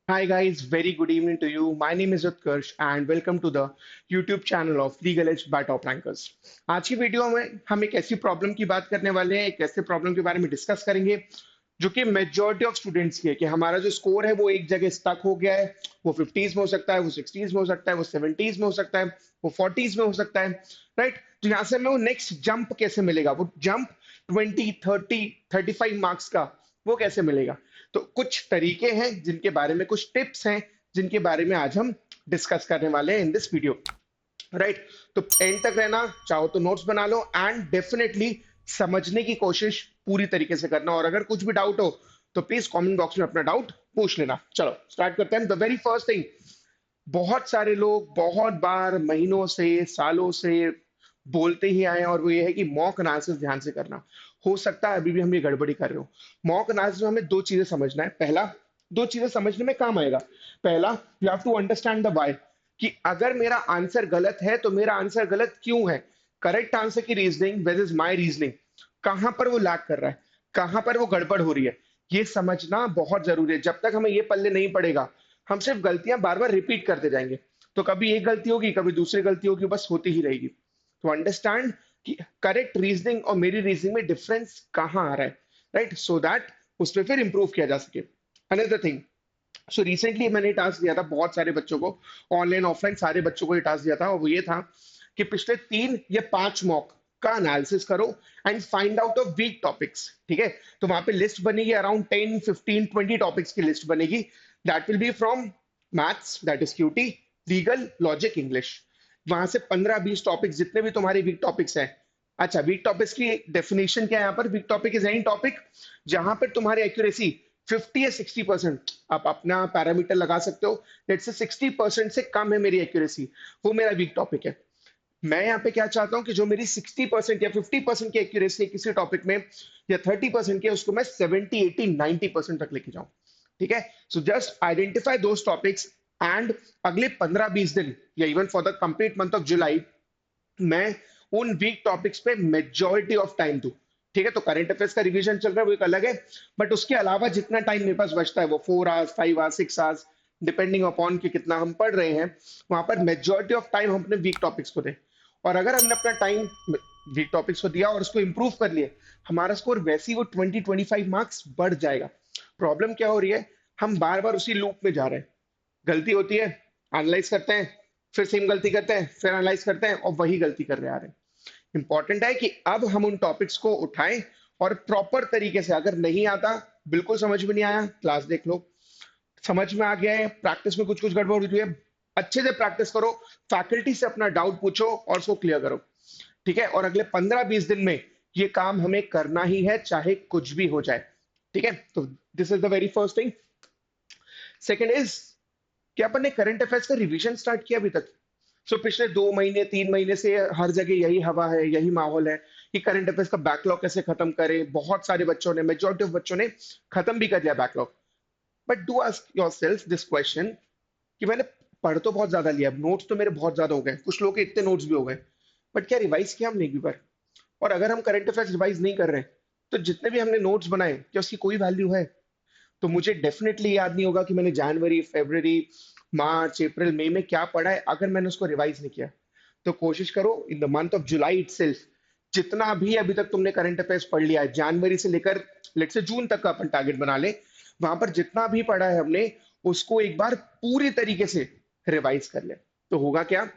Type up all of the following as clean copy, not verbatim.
Hi guys, very good evening to you. My name is Utkarsh and welcome to the YouTube channel of Legal Edge by Top Rankers. आज की video में हम एक ऐसी problem की बात करने वाले हैं, एक ऐसे प्रॉब्लम के बारे में डिस्कस करेंगे जो कि मेजॉरिटी ऑफ स्टूडेंट्स की है कि हमारा जो स्कोर है वो एक जगह स्टक हो गया है। वो 50s में हो सकता है, वो 60s में हो सकता है, वो 70s में हो सकता है, वो 40s में हो सकता है, राइट। तो यहाँ से हमें वो नेक्स्ट जंप कैसे मिलेगा, वो जंप 20, 30, 35 मार्क्स का वो कैसे मिलेगा। तो कुछ तरीके हैं जिनके बारे में, कुछ टिप्स हैं जिनके बारे में आज हम डिस्कस करने वाले हैं इन दिस वीडियो, राइट। तो एंड तक रहना, चाहो तो नोट्स बना लो एंड डेफिनेटली समझने की कोशिश पूरी तरीके से करना। और अगर कुछ भी डाउट हो तो प्लीज कमेंट बॉक्स में अपना डाउट पूछ लेना। चलो स्टार्ट करते हैं। द वेरी फर्स्ट थिंग, बहुत सारे लोग बहुत बार महीनों से सालों से बोलते ही आए हैं और वो ये है कि मॉक एनालिसिस ध्यान से करना। हो सकता है अभी भी हम ये गड़बड़ी कर रहे हो। मॉक एनालिसिस में हमें दो चीजें समझना है। पहला, दो चीजें समझने में काम आएगा। पहला, you have to understand the why, कि अगर मेरा आंसर गलत है तो मेरा आंसर गलत क्यों है। करेक्ट आंसर की reasoning, where is my reasoning, कहां पर वो लैग कर रहा है, कहां पर वो गड़बड़ हो रही है, ये समझना बहुत जरूरी है। जब तक हमें ये पल्ले नहीं पड़ेगा, हम सिर्फ गलतियां बार बार रिपीट करते जाएंगे। तो कभी एक गलती होगी, कभी दूसरी गलती होगी, बस होती ही रहेगी। तो अंडरस्टैंड कि करेक्ट रीजनिंग और मेरी रीजनिंग में डिफरेंस कहाँ आ रहा है, राइट, सो दैट उस पर फिर इंप्रूव किया जा सके। अनदर थिंग, सो रिसेंटली मैंने टास्क दिया था बहुत सारे बच्चों को, ऑनलाइन ऑफलाइन सारे बच्चों को ये टास्क दिया था, और वो ये था कि पिछले 3 या 5 मॉक का एनालिसिस करो and find out of weak topics. ठीक है, तो वहां पे लिस्ट बनेगी, अराउंड 10, 15, 20 टॉपिक्स की लिस्ट बनेगी। That will be from maths, that is QT, legal, logic, English. वहां से 15, 20 टॉपिक्स जितने भी तुम्हारे वीक टॉपिक्स हैं। अच्छा, वीक टॉपिक्स की डेफिनेशन क्या है यहाँ पर? Weak topic is any topic जहां पर तुम्हारी एक्यूरेसी 50 या 60%, आप अपना पैरामीटर लगा सकते हो, लेट्स से 60% से कम है मेरी एक्यूरेसी, वो मेरा वीक टॉपिक है। मैं यहाँ पे क्या चाहता हूँ कि जो मेरी 60% या 50% की एक्यूरेसी है किसी टॉपिक में, या 30% की है, उसको मैं 70, 80, 90% तक लेके जाऊं। ठीक है, so just identify those topics and अगले 15, 20 दिन या even for the complete month of July मैं उन वीक टॉपिक्स पे मेजॉरिटी ऑफ टाइम दूं। ठीक है, तो करंट अफेयर्स का रिवीजन चल रहा है वो एक अलग है, बट उसके अलावा जितना टाइम मेरे पास बचता है, वो 4 hours, 5 hours, 6 hours, depending upon कि कितना हम पढ़ रहे हैं, वहां पर मेजॉरिटी ऑफ टाइम हम अपने वीक टॉपिक्स को दें। और अगर हमने अपना टाइम वीक टॉपिक्स को दिया और उसको इंप्रूव कर लिए, हमारा स्कोर वैसे ही वो 20, 25 मार्क्स बढ़ जाएगा। प्रॉब्लम क्या हो रही है, हम बार बार उसी लूप में जा रहे हैं। गलती होती है, एनालाइज करते हैं, फिर सेम गलती करते हैं, फिर एनालाइज करते हैं और वही गलती कर रहे आ रहे हैं। इंपॉर्टेंट है कि अब हम उन टॉपिक्स को उठाएं और प्रॉपर तरीके से, अगर नहीं आता, बिल्कुल समझ में नहीं आया, क्लास देख लो। समझ में आ गया है, प्रैक्टिस में कुछ कुछ गड़बड़ हुई है, अच्छे से प्रैक्टिस करो, फैकल्टी से अपना डाउट पूछो और उसको क्लियर करो। ठीक है, और अगले 15, 20 दिन में ये काम हमें करना ही है, चाहे कुछ भी हो जाए। ठीक है, तो this is the very first thing. Second is, क्या अपन ने करंट अफेयर्स का रिवीजन स्टार्ट किया अभी तक? सो पिछले 2 महीने 3 महीने से हर जगह यही हवा है, यही माहौल है कि करंट अफेयर्स का बैकलॉग कैसे खत्म करें। बहुत सारे बच्चों ने, मेजोरिटी ऑफ बच्चों ने खत्म भी कर लिया backlog. But do ask yourself this question कि मैंने पढ़ तो बहुत ज्यादा लिया, नोट्स तो मेरे बहुत ज्यादा हो गए, कुछ लोग के इतने नोट्स भी हो गए, बट क्या रिवाइज किया हमने एक भी बार? और अगर हम करंट अफेयर्स रिवाइज नहीं कर रहे हैं, तो जितने भी हमने नोट्स बनाए, क्या उसकी कोई वैल्यू है? तो मुझे डेफिनेटली याद नहीं होगा कि मैंने जनवरी, फरवरी, मार्च, अप्रैल, मई में क्या पढ़ा है अगर मैंने उसको रिवाइज नहीं किया। तो कोशिश करो in the month of July itself, जितना भी अभी तक तुमने करंट अफेयर्स पढ़ लिया है, जनवरी से लेकर लेट से जून तक का अपन टारगेट बना ले, वहां पर जितना भी पढ़ा है हमने, उसको एक बार पूरी तरीके से रिवाइज कर ले। तो होगा क्या,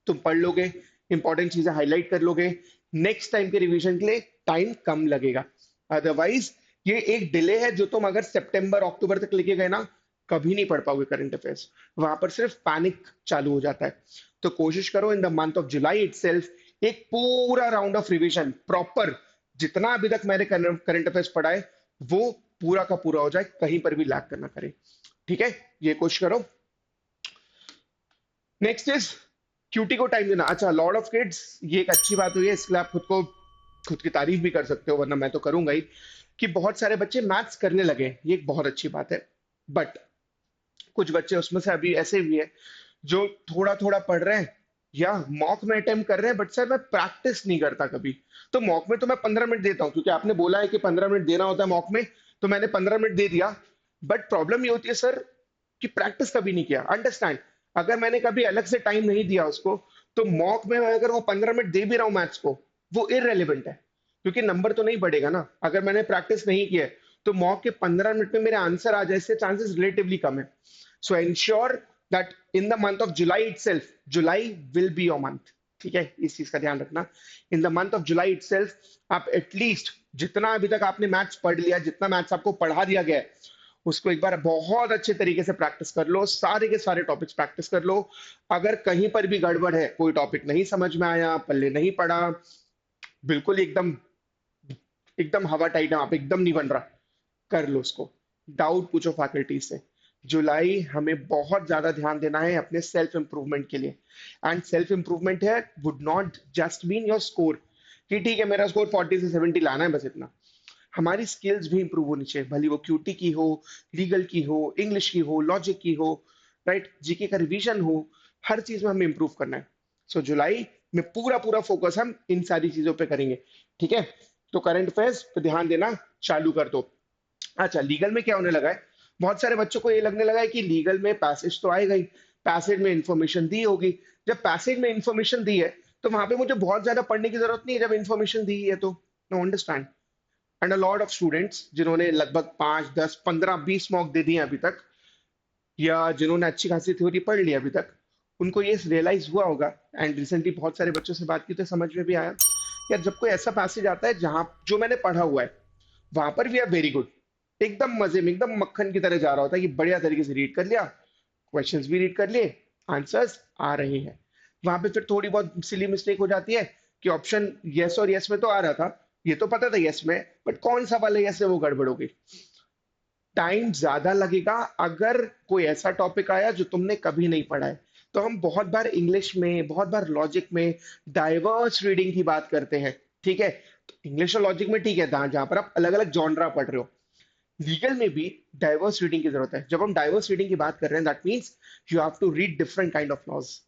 तुम पढ़ लोगे, इंपॉर्टेंट चीजें हाईलाइट कर लोगे, नेक्स्ट टाइम के रिवीजन के लिए टाइम कम लगेगा। अदरवाइज ये एक डिले है जो तुम अगर सितंबर अक्टूबर तक लेके गए ना, कभी नहीं पढ़ पाओगे करंट अफेयर्स, वहां पर सिर्फ पैनिक चालू हो जाता है। तो कोशिश करो in the month of July itself एक पूरा राउंड ऑफ रिवीजन प्रॉपर, जितना अभी तक मैंने करंट अफेयर्स पढ़ा है वो पूरा का पूरा हो जाए, कहीं पर भी लैग करना करे। ठीक है, ये कोशिश करो। नेक्स्ट इज क्यूटी को टाइम देना। अच्छा, लॉर्ड ऑफ किड्स, ये एक अच्छी बात हुई है, इसके लिए आप खुद की तारीफ भी कर सकते हो, वरना मैं तो करूंगा ही, कि बहुत सारे बच्चे मैथ्स करने लगे, ये एक बहुत अच्छी बात है। बट कुछ बच्चे उसमें से अभी ऐसे भी है जो थोड़ा थोड़ा पढ़ रहे हैं या मॉक में अटेम्प्ट कर रहे हैं, बट सर मैं प्रैक्टिस नहीं करता कभी। तो मॉक में तो मैं 15 मिनट देता हूँ, क्योंकि आपने बोला है कि 15 मिनट देना होता है मॉक में, तो मैंने 15 मिनट दे दिया। बट प्रॉब्लम ये होती है सर, कि प्रैक्टिस कभी नहीं किया। अंडरस्टैंड, अगर मैंने कभी अलग से टाइम नहीं दिया उसको, तो मॉक में अगर वो 15 मिनट दे भी रहा हूँ मैथ्स को, वो इररेलेवेंट है, क्योंकि नंबर तो नहीं बढ़ेगा ना। अगर मैंने प्रैक्टिस नहीं किया है, तो मॉक के 15 मिनट में मेरे आंसर आ जाए, इससे चांसेस रिलेटिवली कम है। सो ensure that in the month of July itself, July will be your month, ठीक है, इस चीज का ध्यान रखना। In the month of July itself आप एटलीस्ट जितना अभी तक आपने मैथ्स पढ़ लिया, जितना मैथ्स आपको पढ़ा दिया गया है, उसको एक बार बहुत अच्छे तरीके से प्रैक्टिस कर लो, सारे के सारे टॉपिक्स प्रैक्टिस कर लो। अगर कहीं पर भी गड़बड़ है, कोई टॉपिक नहीं समझ में आया, पल्ले नहीं पड़ा, बिल्कुल एकदम एकदम हवा टाइट है, आप एकदम नहीं बन रहा, कर लो उसको, डाउट पूछो फैकल्टी से। जुलाई हमें बहुत ज्यादा ध्यान देना है अपने सेल्फ इंप्रूवमेंट के लिए। एंड सेल्फ इंप्रूवमेंट है would not just mean your score, कि ठीक है मेरा स्कोर 40 से 70 लाना है बस इतना। हमारी स्किल्स भी इंप्रूव होनी चाहिए, भली वो क्यूटी की हो, लीगल की हो, इंग्लिश की हो, लॉजिक की हो, राइट, जीके का रिवीजन हो, हर चीज में हमें इंप्रूव करना है। सो जुलाई में पूरा पूरा फोकस हम इन सारी चीजों पे करेंगे, ठीक है। तो करंट अफेयर्स पे ध्यान देना चालू कर दो। अच्छा, लीगल में क्या होने लगा है, बहुत सारे बच्चों को ये लगने लगा है कि लीगल में पैसेज तो आएगा ही, पैसेज में इंफॉर्मेशन दी होगी। जब पैसेज में इंफॉर्मेशन दी है, तो वहां पे मुझे बहुत ज्यादा पढ़ने की जरूरत नहीं है, जब इंफॉर्मेशन दी है तो। No, understand. And a lot of students जिन्होंने लगभग 5, 10, 15, 20 मॉक दे दिए अभी तक, या जिन्होंने अच्छी खासी थ्योरी पढ़ ली अभी तक, उनको ये रियलाइज हुआ होगा। एंड रिसेंटली बहुत सारे बच्चों से बात की तो समझ में भी आया कि यार जब कोई ऐसा पैसेज आता है जहां जो मैंने पढ़ा हुआ है, वहां पर भी आर वेरी गुड, एकदम मजे में, एकदम मक्खन की तरह जा रहा होता है कि बढ़िया तरीके से रीड कर लिया, क्वेश्चंस भी रीड कर लिए, आंसर्स आ रहे हैं। वहां पे फिर थोड़ी बहुत सिली मिस्टेक हो जाती है कि ऑप्शन यस और यस में तो आ रहा था, ये तो पता था यस में, बट कौन सा वाला यस है वो गड़बड़ हो गई। टाइम ज्यादा लगेगा अगर कोई ऐसा टॉपिक आया जो तुमने कभी नहीं पढ़ा है। तो हम बहुत बार इंग्लिश में, बहुत बार लॉजिक में डाइवर्स रीडिंग की बात करते हैं, ठीक है। इंग्लिश और लॉजिक में ठीक है, जहां पर आप अलग अलग जॉनरा पढ़ रहे हो। लीगल में भी डाइवर्स रीडिंग की जरूरत है। जब हम डाइवर्स रीडिंग की बात कर रहे हैं, that means you have to read different kind of laws.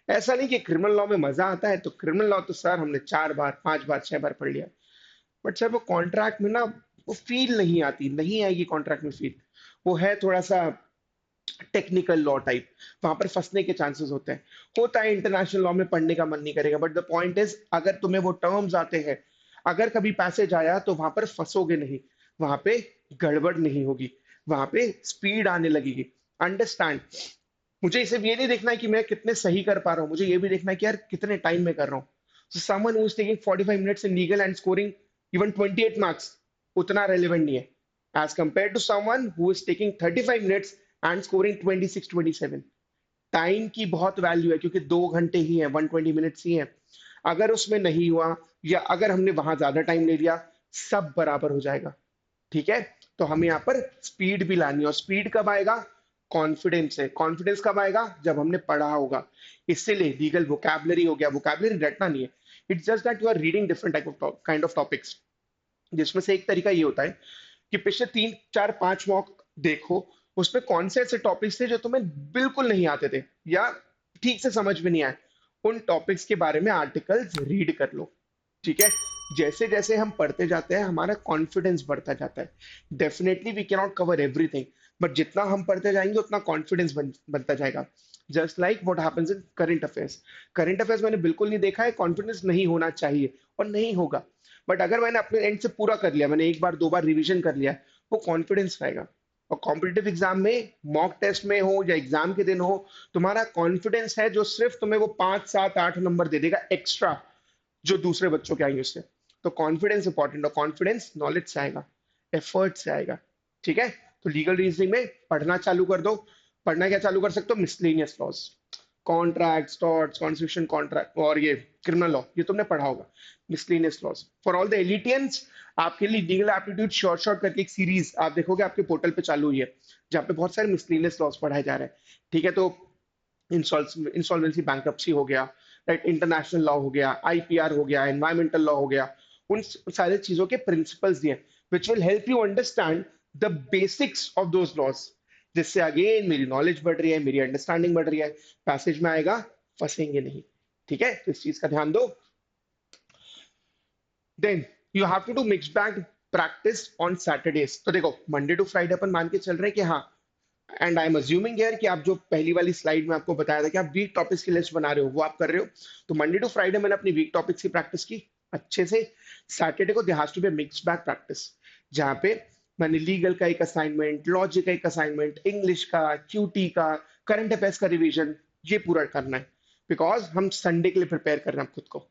ऐसा नहीं कि क्रिमिनल लॉ में मजा आता है, तो क्रिमिनल लॉ तो सर हमने 4 बार, 5 बार, 6 बार पढ़ लिया, बट सर वो कॉन्ट्रैक्ट में ना, वो फील नहीं आती, नहीं आएगी कॉन्ट्रैक्ट में फील। वो है थोड़ा सा टेक्निकल लॉ टाइप, वहां पर फंसने के चांसेस होते हैं। होता है इंटरनेशनल लॉ में पढ़ने का मन नहीं करेगा, बट द पॉइंट इज अगर तुम्हें वो टर्म्स आते हैं, अगर कभी पैसेज आया तो वहां पर फंसोगे नहीं, वहां पे गड़बड़ नहीं होगी, वहां पे स्पीड आने लगेगी। अंडरस्टैंड, मुझे इसे ये नहीं देखना है कि मैं कितने सही कर पा रहा हूँ, मुझे ये भी देखना है कि यार कितने टाइम में कर रहा हूँ। So someone who is taking 45 minutes in legal and scoring even 28 marks उतना relevant नहीं है, as compared to someone who is taking 35 minutes and scoring 26, 27। Time की बहुत वैल्यू है, क्योंकि 2 घंटे ही है, 120 मिनट्स ही है। अगर उसमें नहीं हुआ, या अगर हमने वहां ज्यादा टाइम ले लिया, सब बराबर हो जाएगा, ठीक है। तो हमें यहाँ पर स्पीड भी लानी है, और स्पीड कब आएगा, कॉन्फिडेंस है। कॉन्फिडेंस कब आएगा, जब हमने पढ़ा होगा। इसीलिए लीगल वोकैबलरी हो गया, वोकैबलरी रटना नहीं है, it's just that you are reading different type of kind of topics. जिसमें से एक तरीका ये होता है कि पिछले 3, 4, 5 मॉक देखो, उसमें कौन से ऐसे टॉपिक्स थे जो तुम्हें बिल्कुल नहीं आते थे, या ठीक से समझ में नहीं आए। उन टॉपिक्स के बारे में आर्टिकल्स रीड कर लो, ठीक है। जैसे जैसे हम पढ़ते जाते हैं, हमारा कॉन्फिडेंस बढ़ता जाता है। Definitely we can not cover everything, but जितना हम पढ़ते जाएंगे उतना कॉन्फिडेंस बनता जाएगा। Just like what happens in current affairs. Current affairs मैंने बिल्कुल नहीं देखा है, कॉन्फिडेंस नहीं होना चाहिए और नहीं होगा, बट अगर मैंने अपने एंड से पूरा कर लिया, मैंने 1 बार 2 बार रिवीजन कर लिया, वो कॉन्फिडेंस रहेगा। और कॉम्पिटेटिव एग्जाम में, मॉक टेस्ट में हो या एग्जाम के दिन हो, तुम्हारा कॉन्फिडेंस है जो सिर्फ तुम्हें वो 5, 7, 8 नंबर दे देगा एक्स्ट्रा, जो दूसरे बच्चों के आएंगे उससे। तो कॉन्फिडेंस इंपॉर्टेंट, और कॉन्फिडेंस नॉलेज से आएगा, एफर्ट से आएगा, ठीक है। तो लीगल रीजनिंग में पढ़ना चालू कर दो। पढ़ना क्या चालू कर सकते हो, miscellaneous laws, contract, torts, constitution, contract, और ये क्रिमिनल लॉ, ये तुमने पढ़ा होगा। Miscellaneous laws for all the एलिटियंस, आपके लिए लीगल एप्टीट्यूड शॉर्ट शॉर्ट करके एक सीरीज आप देखोगे आपके पोर्टल पे चालू हुई है, जहाँ पे बहुत सारे मिसलेनियस लॉज पढ़ाए जा रहे हैं, ठीक है। तो इंसॉल्वेंसी, बैंक्रप्सी हो गया, राइट, इंटरनेशनल लॉ हो गया, आईपीआर हो गया, एनवायरमेंटल लॉ हो गया, उन सारे चीजों के प्रिंसिपल्स दिए, which will help you understand the basics of those laws, जिससे अगेन मेरी नॉलेज बढ़ रही है, मेरी अंडरस्टैंडिंग बढ़ रही है, पैसेज में आएगा, फंसेंगे नहीं, ठीक है। तो इस चीज का ध्यान दो। Then you have to do mix bag practice on Saturdays. तो देखो, मंडे टू फ्राइडे अपन मान के चल रहे हैं कि हाँ एंड आई एम अज्यूमिंग यार कि आप जो पहली वाली स्लाइड में आपको बताया था कि आप वीक टॉपिक्स की लिस्ट बना रहे हो, वो आप कर रहे हो। तो मंडे टू फ्राइडे मैंने अपनी वीक टॉपिक्स की प्रैक्टिस की अच्छे से। सैटरडे को there has to be mixed back practice, जहाँ पे मैंने लीगल का एक असाइनमेंट, लॉजिक का एक असाइनमेंट, इंग्लिश का, क्यूटी का, करंट अफेयर्स का रिवीजन, ये पूरा करना है। बिकॉज हम संडे के लिए प्रिपेयर कर रहे हैं खुद को।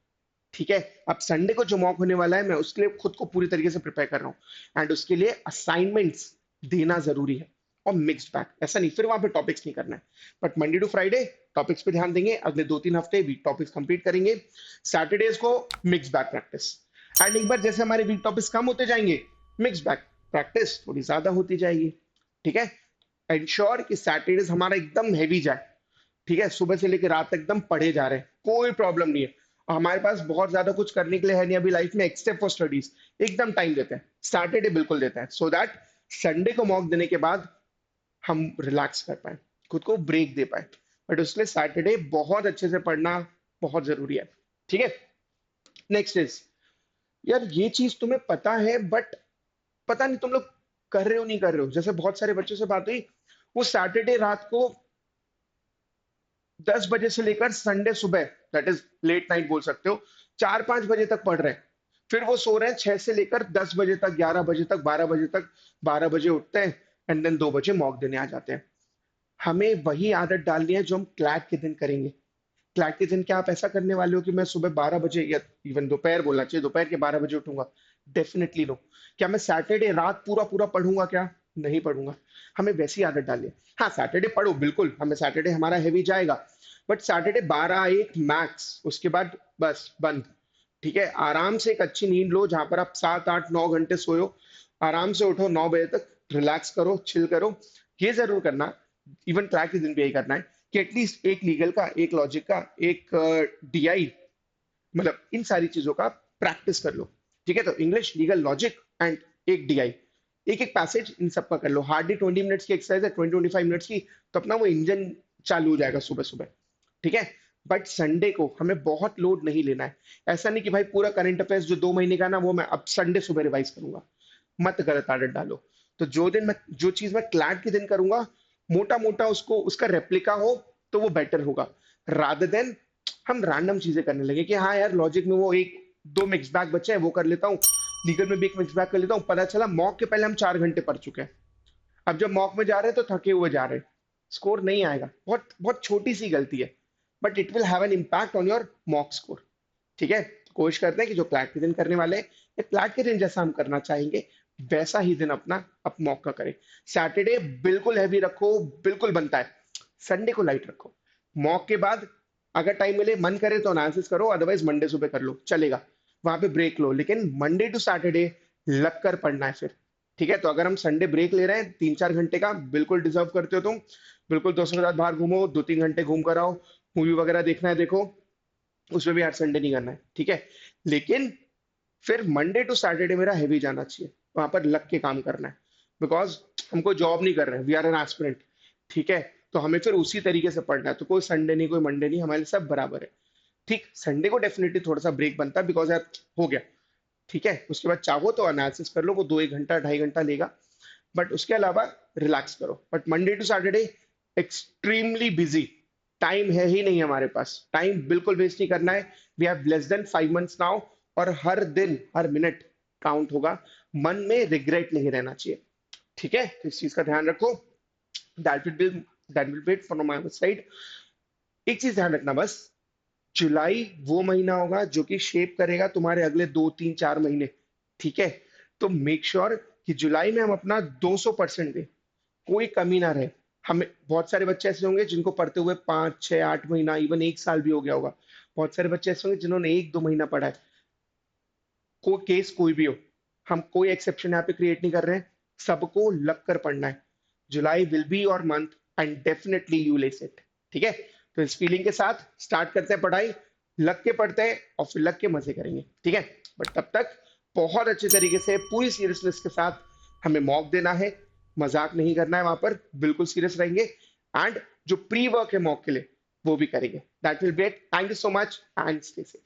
ठीक है, अब संडे को जो मॉक होने वाला है, मैं उसके लिए खुद को पूरी तरीके से प्रिपेयर कर रहा हूँ, एंड उसके लिए असाइनमेंट्स देना जरूरी है। और मिक्स्ड बैक ऐसा नहीं, फिर वहां पे टॉपिक्स नहीं करना है, but Monday to Friday topics पे ध्यान देंगे। अगले 2-3 हफ्ते वीक टॉपिक्स कंप्लीट करेंगे। सैटरडेज को मिक्स बैक प्रैक्टिस, एंड एक बार जैसे हमारे वीक टॉपिक्स कम होते जाएंगे, मिक्स बैक प्रैक्टिस थोड़ी ज्यादा होती जाएगी। ठीक है, इंश्योर कि सैटरडेज हमारा एकदम हैवी जाए। ठीक है, सुबह से लेकर रात तक एकदम पढ़े जा रहे हैं, कोई प्रॉब्लम नहीं है। हमारे पास बहुत ज्यादा कुछ करने के लिए है नहीं अभी लाइफ में एक्सेप्ट फॉर स्टडीज। एकदम टाइम देते हैं, सैटरडे बिल्कुल देते हैं, सो दैट संडे को मॉक देने के बाद हम रिलैक्स कर पाए, खुद को ब्रेक दे पाए। बट उसमें सैटरडे बहुत अच्छे से पढ़ना बहुत जरूरी है। ठीक है, नेक्स्ट इज, यार ये चीज तुम्हें पता है बट पता नहीं तुम लोग कर रहे हो नहीं कर रहे हो। जैसे बहुत सारे बच्चों से बात हुई, वो सैटरडे रात को 10 बजे से लेकर संडे सुबह, दैट इज लेट नाइट बोल सकते हो, 4-5 बजे तक पढ़ रहे हैं। फिर वो सो रहे हैं 6 से लेकर 10 बजे तक, 11 बजे तक, 12 बजे तक। 12 बजे उठते हैं एंड देन 2 बजे मॉक देने आ जाते हैं। हमें वही आदत डालनी है जो हम क्लैट के दिन करेंगे। क्लैट के दिन क्या आप ऐसा करने वाले हो कि मैं सुबह 12 बजे, या इवन दोपहर बोलना चाहिए, दोपहर के 12 बजे उठूंगा? Definitely no. क्या मैं सैटरडे रात पूरा पूरा पढ़ूंगा? क्या नहीं पढ़ूंगा। हमें वैसी आदत डालिए। हाँ, सैटरडे पढ़ो बिल्कुल, हमें सैटरडे हमारा हैवी जाएगा, बट सैटरडे 12-1 मैक्स, उसके बाद बस बंद। ठीक है, आराम से एक अच्छी नींद लो, जहां पर आप 7-8-9 घंटे सोयो। आराम से उठो 9 बजे तक, रिलैक्स करो, चिल करो। ये जरूर करना, इवन ट्रैक के दिन भी यही करना है कि एटलीस्ट एक लीगल का, एक लॉजिक का, एक डीआई, मतलब इन सारी चीजों का प्रैक्टिस कर लो। ठीक है, तो इंग्लिश, लीगल, लॉजिक एंड एक डीआई, एक एक पैसेज इन सबका कर लो। हार्डली 20 मिनट्स की एक्सरसाइज है, 20-25 मिनट्स की, तो अपना वो इंजन चालू हो जाएगा सुबह सुबह। ठीक है, बट संडे को हमें बहुत लोड नहीं लेना है। ऐसा नहीं कि भाई पूरा करंट अफेयर्स जो 2 महीने का ना, वो मैं अब संडे सुबह रिवाइज करूंगा। मत गलत आदत डालो। तो जो दिन मैं, जो चीज मैं क्लैट के दिन करूंगा, मोटा मोटा उसको, उसका रेप्लिका हो, तो वो बेटर होगा, रादर देन हम रैंडम चीजें करने लगे कि हाँ यार लॉजिक में वो एक दो मिक्स बैग बचे हैं, वो कर लेता हूँ, लीगल में भी एक मिक्स बैग कर लेता हूँ। पता चला मॉक के पहले हम 4 घंटे पढ़ चुके हैं, अब जब मॉक में जा रहे हैं तो थके हुए जा रहे हैं, स्कोर नहीं आएगा। बहुत बहुत छोटी सी गलती है, but it will have an impact on your mock score. ठीक है, कोशिश करते हैं कि जो क्लैट के दिन करने वाले हैं, या क्लैट के दिन जैसा हम करना चाहेंगे, वैसा ही दिन अपना अप मॉक का करें। सैटरडे बिल्कुल हैवी रखो, बिल्कुल बनता है। संडे को लाइट रखो। मॉक के बाद अगर टाइम मिले, मन करे तो एनालिसिस करो, अदरवाइज मंडे सुबह कर लो, चलेगा। वहां पे ब्रेक लो, लेकिन मंडे टू सैटरडे लग कर पढ़ना है फिर। ठीक है, तो अगर हम संडे ब्रेक ले रहे हैं 3-4 घंटे का, बिल्कुल डिजर्व करते हो तुम। बिल्कुल दोस्तों के साथ बाहर घूमो, 2-3 घंटे घूम कर आओ, मूवी वगैरह देखना है देखो, उसमें भी हर संडे नहीं करना है। ठीक है, लेकिन फिर मंडे टू सैटरडे मेरा हैवी जाना चाहिए, वहां पर लग के काम करना है। बिकॉज हमको जॉब नहीं कर रहे हैं, वी आर एन एस्पिरेंट। ठीक है, तो हमें फिर उसी तरीके से पढ़ना है, तो कोई संडे नहीं, कोई मंडे नहीं, हमारे लिए सब बराबर है। ठीक, संडे को डेफिनेटली थोड़ा सा ब्रेक बनता है, बिकॉज यार हो गया। ठीक है, उसके बाद चाहो तो एनालिसिस कर लो, वो 2-1 घंटा 2.5 घंटा लेगा, बट उसके अलावा रिलैक्स करो। But Monday to Saturday extremely busy, time है ही नहीं हमारे पास, टाइम बिल्कुल वेस्ट नहीं करना है। We have less than 5 months now, और हर दिन हर मिनट काउंट होगा। मन में रिग्रेट नहीं रहना चाहिए। ठीक है, तो इस चीज का ध्यान रखो। That will B, that will B it from my side. एक चीज ध्यान रखना बस, जुलाई वो महीना होगा जो कि शेप करेगा तुम्हारे अगले 2-3-4 महीने। ठीक है, तो मेक श्योर कि जुलाई में हम अपना 200% दें, कोई कमी ना रहे। हमें बहुत सारे बच्चे ऐसे होंगे जिनको पढ़ते हुए 5-6-8 महीना, इवन 1 साल भी हो गया होगा। बहुत सारे बच्चे ऐसे होंगे जिन्होंने 1-2 महीना पढ़ा है। को केस कोई भी हो, हम कोई एक्सेप्शन यहाँ पे क्रिएट नहीं कर रहे हैं, सबको लग कर पढ़ना है। July will be your month, and definitely you less it. ठीक है, तो इस फीलिंग के साथ स्टार्ट करते हैं पढ़ाई, लग के पढ़ते हैं और फिर लग के मजे करेंगे। ठीक है, बट तब तक बहुत अच्छे तरीके से पूरी सीरियसनेस के साथ हमें मॉक देना है, मजाक नहीं करना है, वहां पर बिल्कुल सीरियस रहेंगे। एंड जो प्री वर्क है मॉक के लिए, वो भी करेंगे। That will B it. Thank you so much and stay safe.